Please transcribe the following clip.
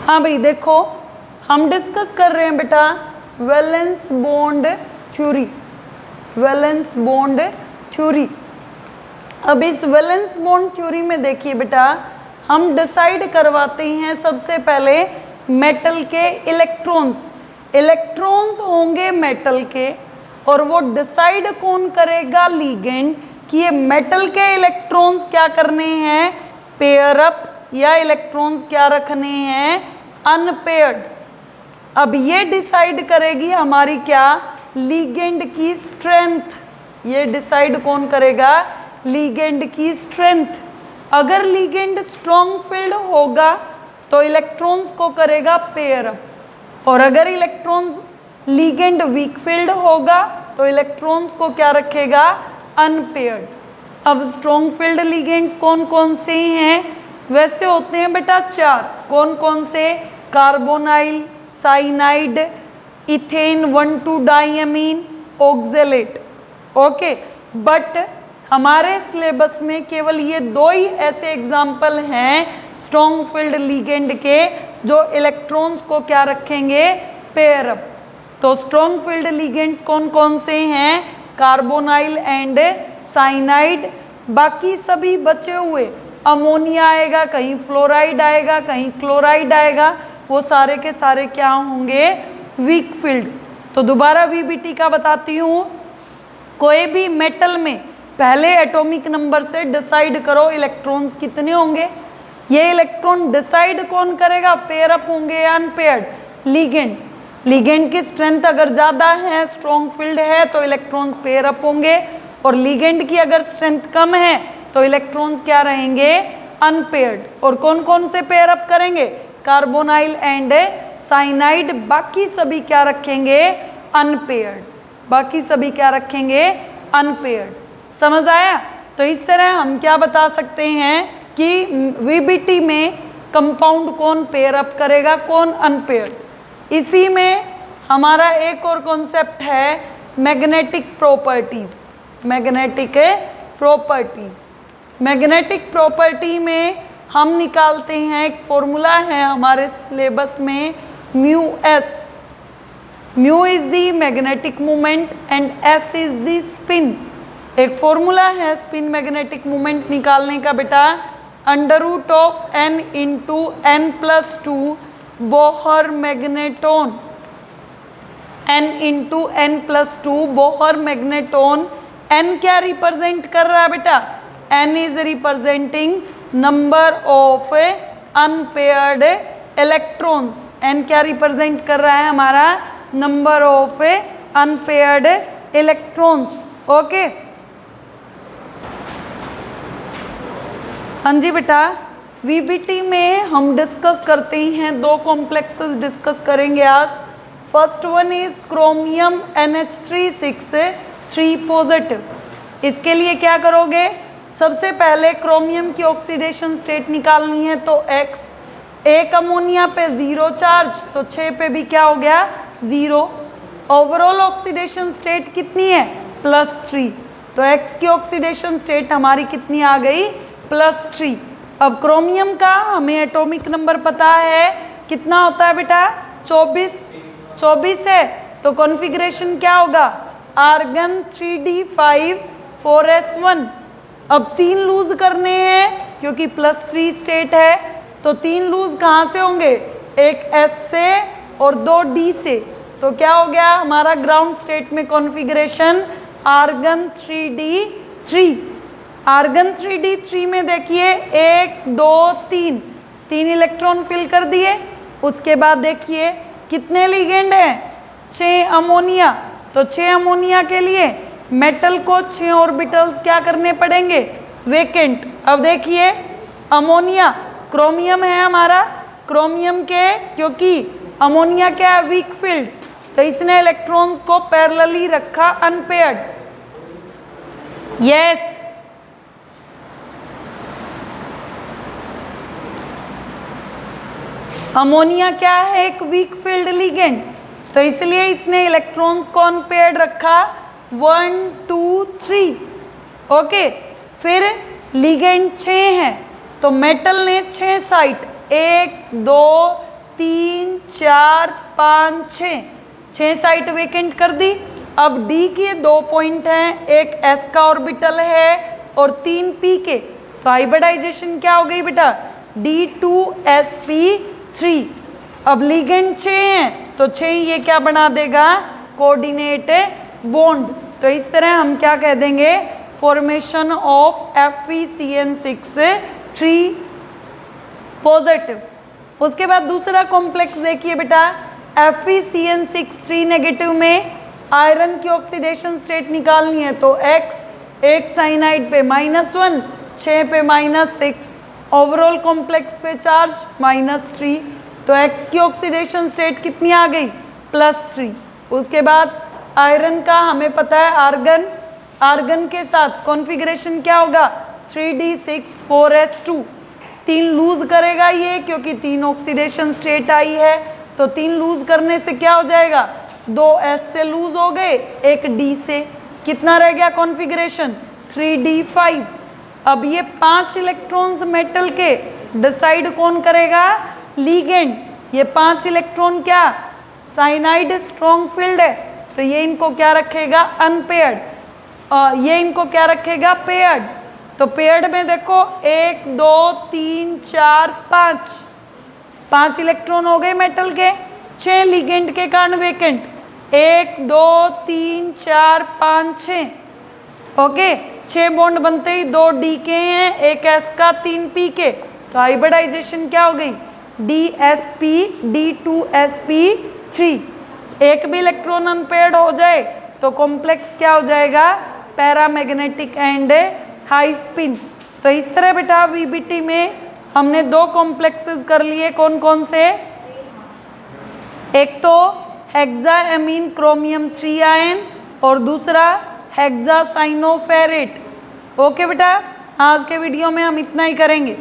हाँ भाई देखो, हम डिस्कस कर रहे हैं बेटा valence bond theory, valence bond theory. अब इस वैलेंस बॉन्ड थ्योरी में देखिए बेटा, हम डिसाइड करवाते हैं सबसे पहले मेटल के इलेक्ट्रॉन्स। इलेक्ट्रॉन्स होंगे मेटल के, और वो डिसाइड कौन करेगा, लीगेंड, कि ये मेटल के इलेक्ट्रॉन्स क्या करने हैं, पेयर अप, या इलेक्ट्रॉन्स क्या रखने हैं, अनपेयर्ड। अब ये डिसाइड करेगी हमारी क्या, लीगेंड की स्ट्रेंथ। ये डिसाइड कौन करेगा, लीगेंड की स्ट्रेंथ। अगर लीगेंड स्ट्रॉन्ग फील्ड होगा तो इलेक्ट्रॉन्स को करेगा पेयर अप, और अगर इलेक्ट्रॉन्स लीगेंड वीक फील्ड होगा तो इलेक्ट्रॉन्स को क्या रखेगा, अनपेयर्ड। अब स्ट्रॉन्ग फील्ड लीगेंड्स कौन कौन से हैं, वैसे होते हैं बेटा चार। कौन कौन से, कार्बोनाइल, साइनाइड, इथेन 1,2-डाइअमीन, ऑक्जेलेट। ओके, बट हमारे सिलेबस में केवल ये दो ही ऐसे एग्जाम्पल हैं स्ट्रॉन्ग फील्ड लीगेंड के जो इलेक्ट्रॉन्स को क्या रखेंगे, पेयर अप। तो स्ट्रॉन्ग फील्ड लीगेंड्स कौन कौन से हैं, कार्बोनाइल एंड साइनाइड। बाकी सभी बचे हुए, अमोनिया आएगा, कहीं फ्लोराइड आएगा, कहीं क्लोराइड आएगा, वो सारे के सारे क्या होंगे, वीक फील्ड। तो दोबारा वीबीटी का बताती हूँ, कोई भी मेटल में पहले एटॉमिक नंबर से डिसाइड करो इलेक्ट्रॉन्स कितने होंगे। ये इलेक्ट्रॉन डिसाइड कौन करेगा, पेयर अप होंगे या अनपेयर्ड, लीगेंड। लीगेंड की स्ट्रेंथ अगर ज़्यादा है, स्ट्रॉन्ग फील्ड है, तो इलेक्ट्रॉन्स पेयर अप होंगे, और लीगेंड की अगर स्ट्रेंथ कम है तो इलेक्ट्रॉन्स क्या रहेंगे, अनपेयर्ड। और कौन कौन से पेयर अप करेंगे, कार्बोनाइल एंड साइनाइड। बाकी सभी क्या रखेंगे, अनपेयर्ड। बाकी सभी क्या रखेंगे, अनपेयर्ड। समझ आया। तो इस तरह हम क्या बता सकते हैं कि वीबीटी में कंपाउंड कौन पेयर अप करेगा, कौन अनपेयर्ड। इसी में हमारा एक और कॉन्सेप्ट है magnetic properties. Magnetic properties, magnetic property में हम निकालते हैं, एक फॉर्मूला है हमारे सिलेबस में, mu S. Mu is the magnetic moment and S is the spin. एक फॉर्मूला है स्पिन मैग्नेटिक मोमेंट निकालने का बेटा, under root of n into n+2 Bohr magneton, n into n+2 Bohr magneton. n क्या represent कर रहा है बेटा, n is representing number of unpaired electrons. n क्या रिप्रेजेंट कर रहा है हमारा, number of unpaired electrons. Okay, हाँ जी बेटा, वीबीटी में हम डिस्कस करते हैं, दो कॉम्प्लेक्सेस डिस्कस करेंगे आज। First one is chromium NH3 3 positive. इसके लिए क्या करोगे, सबसे पहले क्रोमियम की ऑक्सीडेशन स्टेट निकालनी है, तो X। एक अमोनिया पे 0 चार्ज, तो 6 पे भी क्या हो गया, 0। ओवरऑल ऑक्सीडेशन स्टेट कितनी है, +3। तो X की ऑक्सीडेशन स्टेट हमारी कितनी आ गई, +3। अब क्रोमियम का हमें एटॉमिक नंबर पता है, कितना होता है बेटा, 24 है। तो कॉन्फ़िगरेशन क्या होगा, आर्गन 3d5 4s1। अब 3 लूज करने हैं क्योंकि +3 स्टेट है, तो 3 लूज कहाँ से होंगे, एक S से और 2 D से। तो क्या हो गया हमारा ग्राउंड स्टेट में configuration, argon 3d3। Argon 3d3 में देखिए 1 2 3 इलेक्ट्रॉन फिल कर दिए। उसके बाद देखिए कितने लिगेंड हैं, 6 अमोनिया। तो 6 अमोनिया के लिए मेटल को 6 ऑर्बिटल्स क्या करने पड़ेंगे, वेकेंट। अब देखिए अमोनिया, क्रोमियम है हमारा, क्रोमियम के क्योंकि अमोनिया क्या है, वीक फील्ड, तो इसने इलेक्ट्रॉन्स को पैरेलली रखा, अनपेयर्ड। यस, अमोनिया क्या है, एक वीक फील्ड लिगेंड, तो इसलिए इसने इलेक्ट्रॉन्स को अनपेयर्ड रखा, 1 2 3। ओके, फिर लिगेंड 6 है, तो मेटल ने 6 साइट 1 2 3 4 5 6 साइट वेकेंट कर दी। अब डी के 2 पॉइंट हैं, एक एस का ऑर्बिटल है और 3 पी के, तो हाइब्रिडाइजेशन क्या हो गई बेटा, D2sp3। अब लिगेंड 6 हैं तो 6 ये क्या बना देगा, कोऑर्डिनेट बॉन्ड। तो इस तरह हम क्या कह देंगे, फॉर्मेशन ऑफ FeCN6 3 पॉजिटिव। उसके बाद दूसरा कॉम्प्लेक्स देखिए बेटा, FeCN6 3 नेगेटिव में आयरन की ऑक्सीडेशन स्टेट निकालनी है, तो X एक साइनाइड पे -1, 6 पे -6, ओवरऑल कॉम्प्लेक्स पे चार्ज -3, तो X की ऑक्सीडेशन स्टेट कितनी आ गई, +3। उसके बाद आयरन का हमें पता है आर्गन, आर्गन के साथ कॉन्फ़िगरेशन क्या होगा, 3d6 4s2, 3 लूज करेगा ये क्योंकि 3 ऑक्सीडेशन स्टेट आई है, तो 3 लूज करने से क्या हो जाएगा, 2 S से लूज हो गए, एक D से, कितना रह गया कॉन्फ़िगरेशन, 3d5। अब ये 5 इलेक्ट्रॉन्स मेटल के डिसाइड कौन करेगा, लीगेंड। ये 5 इलेक्ट्रॉन क्या, साइनाइड स्ट्रॉन्ग फील्ड है, तो ये इनको क्या रखेगा, अनपेयर्ड, ये इनको क्या रखेगा, पेयर्ड। तो पेयर्ड में देखो 1 2 3 4 5 इलेक्ट्रॉन हो गए मेटल के, 6 लिगेंड के कारण वेकेंट, 1 2 3 4 5 6, ओके। 6 बॉन्ड बनते ही 2 डी के हैं, एक एस का, 3 पी के, तो हाइब्रिडाइजेशन क्या हो गई, DSP D2sp3। एक भी इलेक्ट्रॉन अनपेयर्ड हो जाए तो कॉम्प्लेक्स क्या हो जाएगा, पैरामैग्नेटिक एंड हाई स्पिन। तो इस तरह बेटा VBT में हमने 2 कॉम्प्लेक्सेस कर लिए, कौन कौन से, एक तो हेक्साएमीन क्रोमियम 3 आयन और दूसरा हेक्सासाइनोफेरेट। ओके बेटा, आज के वीडियो में हम इतना ही करेंगे।